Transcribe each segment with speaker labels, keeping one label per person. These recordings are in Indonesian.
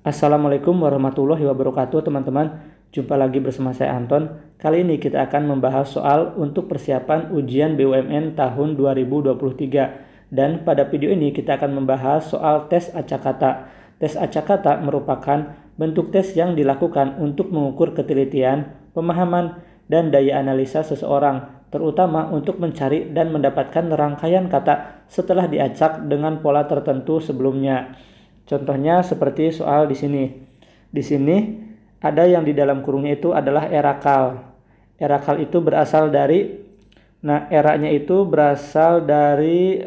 Speaker 1: Assalamualaikum warahmatullahi wabarakatuh teman-teman. Jumpa lagi bersama saya Anton. Kali ini kita akan membahas soal untuk persiapan ujian BUMN tahun 2023. Dan pada video ini kita akan membahas soal tes acakata. Tes acakata merupakan bentuk tes yang dilakukan untuk mengukur ketelitian, pemahaman, dan daya analisa seseorang, terutama untuk mencari dan mendapatkan rangkaian kata setelah diacak dengan pola tertentu sebelumnya. Contohnya seperti soal di sini. Di sini ada yang di dalam kurungnya itu adalah erakal. Erakal itu berasal dari, eranya itu berasal dari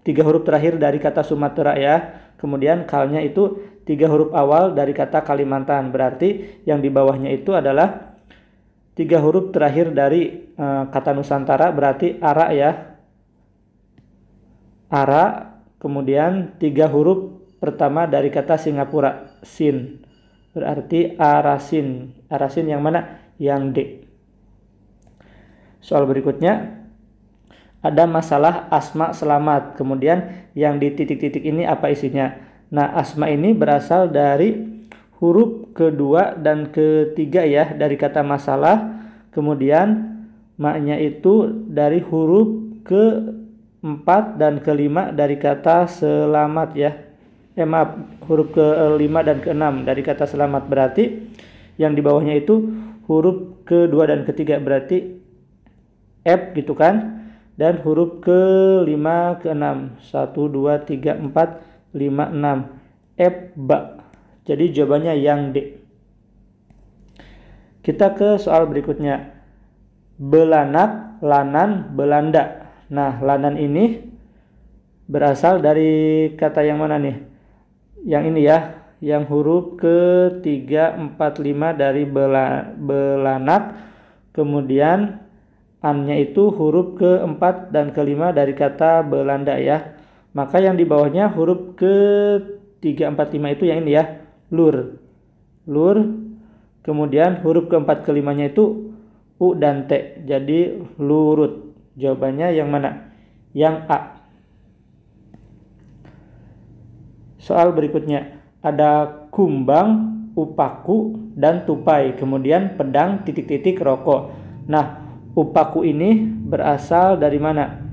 Speaker 1: tiga huruf terakhir dari kata Sumatera ya. Kemudian kalnya itu 3 huruf awal dari kata Kalimantan. Berarti yang di bawahnya itu adalah 3 huruf terakhir dari kata Nusantara, berarti ara ya. Ara. Kemudian 3 huruf pertama dari kata Singapura, sin. Berarti arasin. Arasin yang mana? Yang D. Soal berikutnya, ada masalah asma selamat. Kemudian yang di titik-titik ini apa isinya? Nah, asma ini berasal dari huruf kedua dan ketiga ya dari kata masalah. Kemudian maknya itu dari huruf ke-4 dan ke-5 dari kata selamat ya. Huruf ke-5 dan ke-6 dari kata selamat. Berarti yang di bawahnya itu huruf kedua dan ketiga, berarti F gitu kan. Dan huruf ke-5 ke-6, 1 2 3 4 5 6, F ba. Jadi jawabannya yang D. Kita ke soal berikutnya. Belanak, lanan, Belanda. Nah, lanan ini berasal dari kata yang mana nih? Yang ini ya, yang huruf ke-3, 4, 5 dari belanak. Kemudian an-nya itu huruf ke-4 dan ke-5 dari kata Belanda ya. Maka yang di bawahnya huruf ke-3, 4, 5 itu yang ini ya, lur. Lur. Kemudian huruf ke-4, ke-5-nya itu U dan T. Jadi lurut. Jawabannya yang mana? Yang A. Soal berikutnya, ada kumbang, upaku, dan tupai. Kemudian pedang, titik-titik, rokok. Nah, upaku ini berasal dari mana?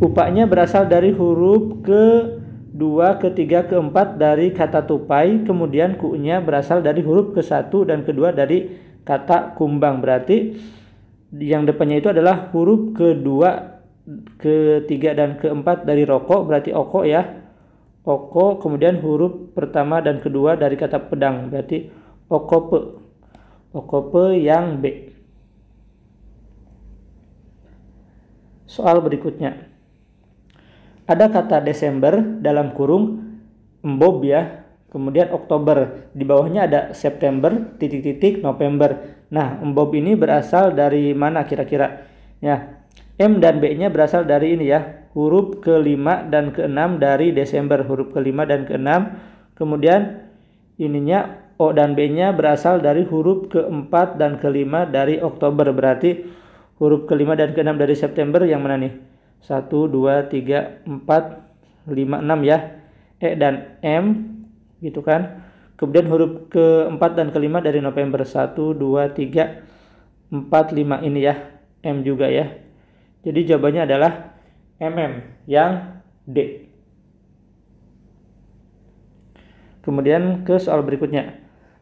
Speaker 1: Upaknya berasal dari huruf ke-2, ke-3, ke-4 dari kata tupai. Kemudian ku-nya berasal dari huruf ke-1 dan ke-2 dari kata kumbang. Berarti yang depannya itu adalah huruf ke-2, ke-3, dan ke-4 dari rokok. Berarti oko ya. Oko. Kemudian huruf pertama dan kedua dari kata pedang. Berarti okope. Okope yang B. Soal berikutnya. Ada kata Desember dalam kurung embob ya. Kemudian Oktober. Di bawahnya ada September, titik-titik, November. Nah, embob ini berasal dari mana kira-kira? Ya, M dan B-nya berasal dari ini ya. Huruf ke-5 dan ke-6 dari Desember. Huruf ke-5 dan ke-6. Kemudian ininya O dan B-nya berasal dari huruf ke-4 dan ke-5 dari Oktober. Berarti huruf ke-5 dan ke-6 dari September yang mana nih? 1, 2, 3, 4, 5, 6 ya. E dan M gitu kan. Kemudian huruf ke-4 dan ke-5 dari November. 1, 2, 3, 4, 5 ini ya. M juga ya. Jadi jawabannya adalah MM yang D. Kemudian ke soal berikutnya.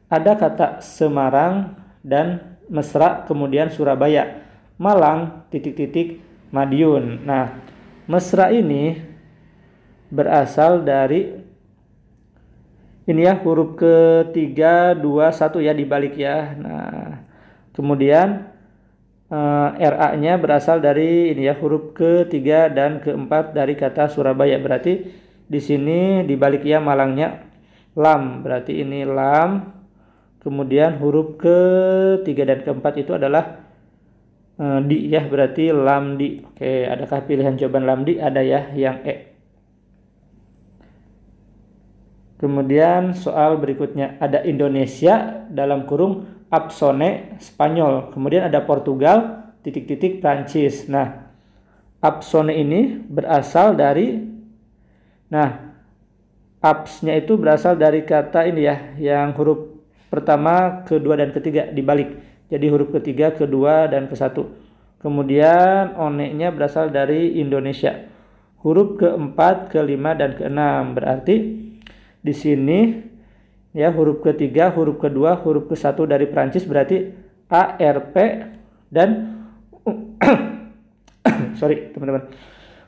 Speaker 1: Ada kata Semarang dan Mesra, kemudian Surabaya. Malang, titik-titik, Madiun. Nah, Mesra ini berasal dari ini ya, huruf ke-3, 2, 1 ya dibalik ya. Nah, kemudian RA-nya berasal dari ini ya, huruf ke-3 dan ke-4 dari kata Surabaya. Berarti di sini dibalik ya, Malangnya lam. Berarti ini lam. Kemudian huruf ke-3 dan ke-4 itu adalah di ya, berarti lamdi. Oke, adakah pilihan jawaban lamdi? Ada ya, yang E. Kemudian soal berikutnya, ada Indonesia dalam kurung Absone Spanyol. Kemudian ada Portugal, titik-titik, Prancis. Nah, Absone ini berasal dari Absnya itu berasal dari kata ini ya, yang huruf pertama, kedua, dan ketiga dibalik. Jadi huruf ketiga, kedua, dan kesatu. Kemudian onenya berasal dari Indonesia. Huruf keempat, kelima, dan keenam. Berarti di sini ya huruf ketiga, huruf kedua, huruf kesatu dari Prancis berarti A, R, P, dan sorry teman-teman.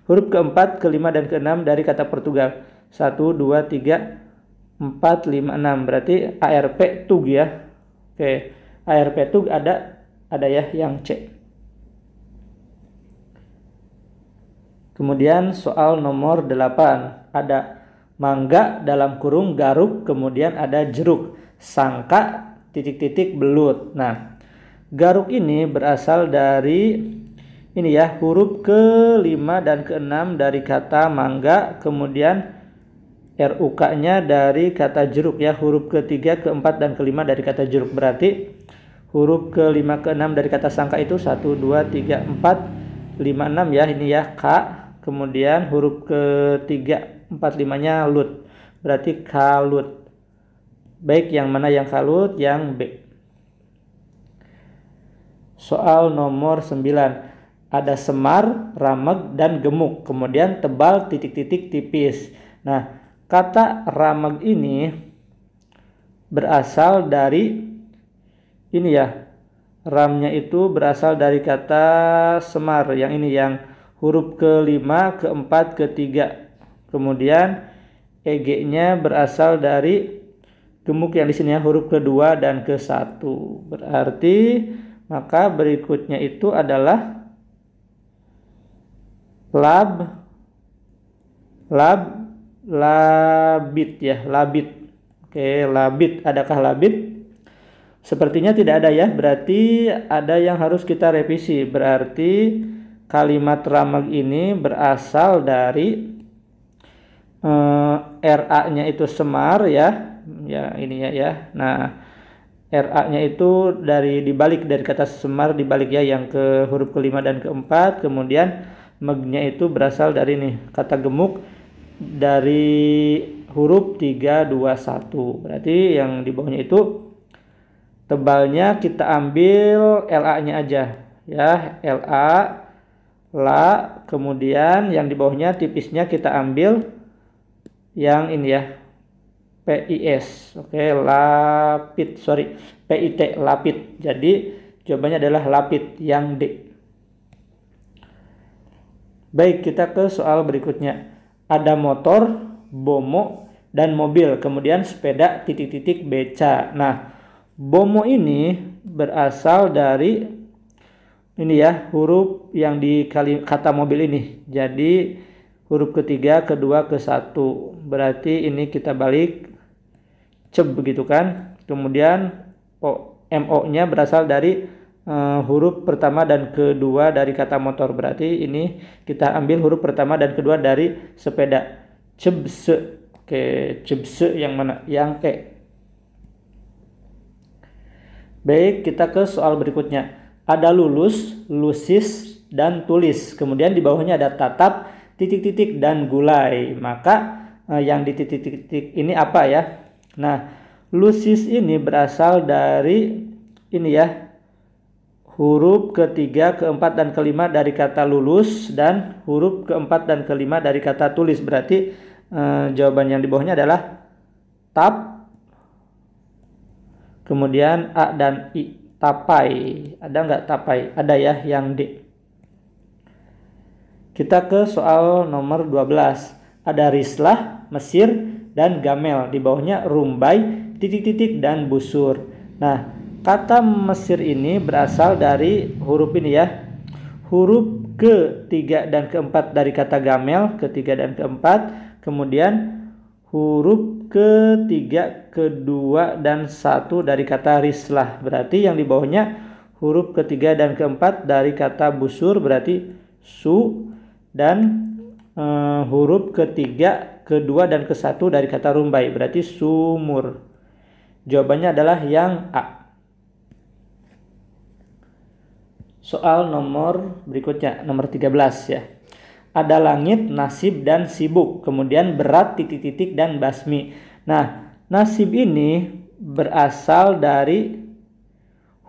Speaker 1: Huruf keempat, kelima, dan keenam dari kata Portugal. 1, 2, 3, 4, 5, 6. Berarti ARP TUG ya. Oke, ARP TUG ada ya yang C. Kemudian soal nomor 8. Ada mangga dalam kurung garuk, kemudian ada jeruk, sangka titik-titik belut. Nah, garuk ini berasal dari ini ya, huruf ke-5 dan ke-6 dari kata mangga, kemudian RUK-nya dari kata jeruk ya, huruf ke-3, ke-4, dan ke-5 dari kata jeruk. Berarti huruf ke-5, ke-6 dari kata sangka itu 1, 2, 3, 4, 5, 6 ya, ini ya K. Kemudian huruf ke-3, 4, 5-nya lut. Berarti kalut. Baik, yang mana yang kalut? Yang B. Soal nomor 9. Ada semar, ramek, dan gemuk. Kemudian tebal, titik-titik, tipis. Nah, kata ramek ini berasal dari ini ya. Ramnya itu berasal dari kata semar. Yang ini yang huruf ke-5, ke-4, ke-3. Kemudian EG-nya berasal dari gemuk yang di sini ya, huruf kedua dan ke-1. Berarti maka berikutnya itu adalah labit ya, labit. Oke, labit. Adakah labit? Sepertinya tidak ada ya. Berarti ada yang harus kita revisi. Berarti kalimat ramek ini berasal dari RA-nya itu semar ya. Ya, ini ya. Nah, RA-nya itu dari dibalik dari kata semar dibalik ya, yang ke huruf ke-5 dan ke-4. Kemudian meg-nya itu berasal dari nih kata gemuk dari huruf 3, 2, 1. Berarti yang di bawahnya itu tebalnya kita ambil LA-nya aja ya, LA, la. Kemudian yang di bawahnya tipisnya kita ambil yang ini ya, PIS. Oke, lapit, PIT, lapit. Jadi jawabannya adalah lapit, yang D. Baik, kita ke soal berikutnya. Ada motor, bomo, dan mobil. Kemudian sepeda, titik-titik, beca. Nah, bomo ini berasal dari ini ya, huruf yang di kata mobil ini. Jadi huruf ke-3, ke-2, ke-1. Berarti ini kita balik ceb begitu kan. Kemudian MO-nya berasal dari huruf pertama dan kedua dari kata motor. Berarti ini kita ambil huruf pertama dan kedua dari sepeda. Cebse. Oke, cebse yang mana? Yang E. Baik, kita ke soal berikutnya. Ada lulus, lusis, dan tulis. Kemudian di bawahnya ada tatap, titik-titik, dan gulai. Maka yang di titik-titik ini apa ya? Nah, lusis ini berasal dari ini ya, huruf ke-3, ke-4, dan ke-5 dari kata lulus, dan huruf ke-4 dan ke-5 dari kata tulis. Berarti jawaban yang di bawahnya adalah tap, kemudian A dan I. Tapai. Ada nggak tapai? Ada ya, yang D. Kita ke soal nomor 12. Ada rislah, mesir, dan gamel. Di bawahnya rumbai, titik-titik, dan busur. Nah, kata mesir ini berasal dari huruf ini ya, huruf ke-3 dan ke-4 dari kata gamel, ke-3 dan ke-4. Kemudian huruf ke-3, ke-2, dan 1 dari kata rislah. Berarti yang di bawahnya huruf ke-3 dan ke-4 dari kata busur, berarti su. Dan huruf ke-3, ke-2, dan ke-1 dari kata rumbai, berarti sumur. Jawabannya adalah yang A. Soal nomor berikutnya, nomor 13 ya. ada langit, nasib, dan sibuk. Kemudian berat, titik-titik, dan basmi. Nah, nasib ini berasal dari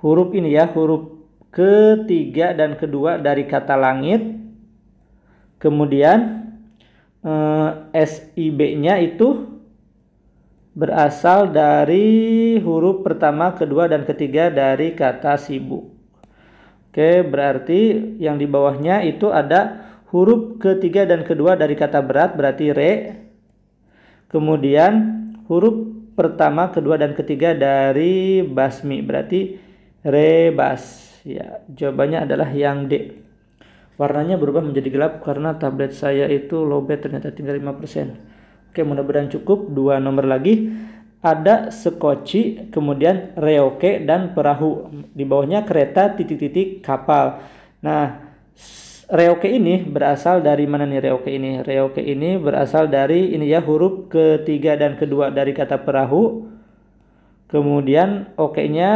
Speaker 1: huruf ini ya, huruf ketiga dan kedua dari kata langit. Kemudian SIB-nya itu berasal dari huruf pertama, kedua, dan ketiga dari kata sibuk. Oke, berarti yang di bawahnya itu ada huruf ketiga dan kedua dari kata berat, berarti re. Kemudian huruf pertama, kedua, dan ketiga dari basmi, berarti rebas. Ya, jawabannya adalah yang D. Warnanya berubah menjadi gelap karena tablet saya itu lowbat, ternyata tinggal 5%. Oke, mudah-mudahan cukup. 2 nomor lagi. Ada sekoci, kemudian reoke, dan perahu. Di bawahnya kereta, titik-titik, kapal. Nah, reoke ini berasal dari mana nih reoke ini? Reoke ini berasal dari ini ya, huruf ketiga dan kedua dari kata perahu. Kemudian oke-nya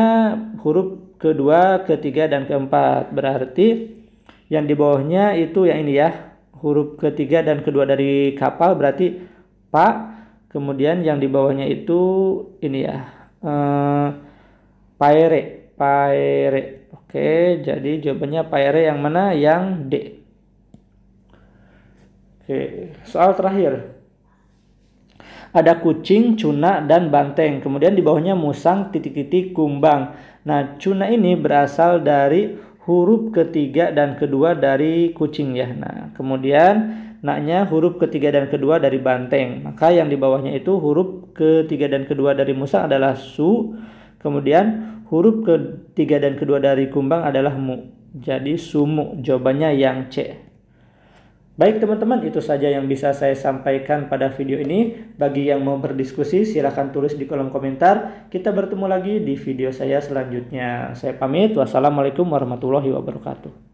Speaker 1: huruf kedua, ketiga, dan keempat. Berarti yang di bawahnya itu yang ini ya, huruf ketiga dan kedua dari kapal, berarti pak. Kemudian yang di bawahnya itu ini ya, paere. Oke, jadi jawabannya paere yang mana? Yang D. Oke, soal terakhir. Ada kucing, cuna, dan banteng. Kemudian di bawahnya musang, titik-titik, kumbang. Nah, cuna ini berasal dari huruf ketiga dan kedua dari kucing ya. Nah, kemudian naknya huruf ketiga dan kedua dari banteng. Maka yang di bawahnya itu huruf ketiga dan kedua dari musang adalah su. Kemudian huruf ketiga dan kedua dari kumbang adalah mu. Jadi sumu. Jawabannya yang C. Baik teman-teman, itu saja yang bisa saya sampaikan pada video ini. Bagi yang mau berdiskusi, silahkan tulis di kolom komentar. Kita bertemu lagi di video saya selanjutnya. Saya pamit. Wassalamualaikum warahmatullahi wabarakatuh.